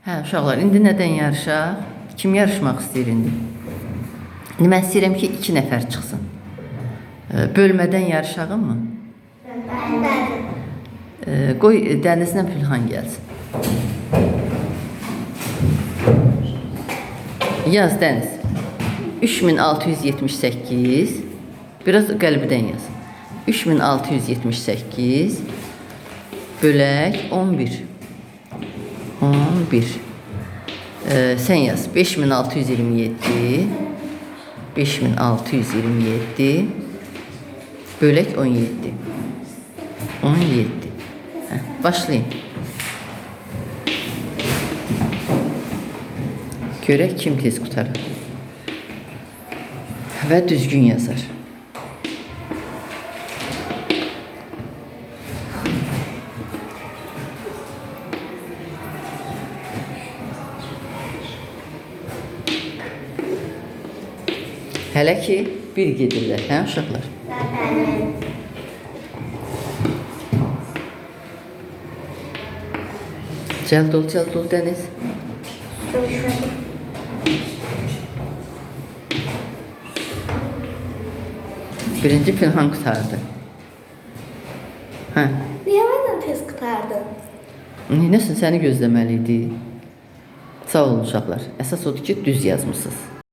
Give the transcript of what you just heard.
Hə, uşaqlar, indi nədən yarışaq? Kim yarışmaq istəyir indi? İndi mən istəyirəm ki, 2 nəfər çıxsın. Bölmədən yarışağım mı? Qoy Dənizlə Pülhan gəlsin. Yaz Dəniz. 3678. Biraz qəlbidən yaz. 3678 bölək 11. 11. Sen yaz. 5627. 5627 bölək 17. 17. Başlayın. Görək kim tez qutarır. Və düzgün yazar. Hələ ki bir gedirlər, hə uşaqlar? Cəld ol Dəniz. Birinci Pülhan qutardı. Hə. Niyə məndən tez qurtardın? Nəsin, səni gözləməli idi. Sağ olun uşaqlar. Əsas odur ki, düz yazmısınız.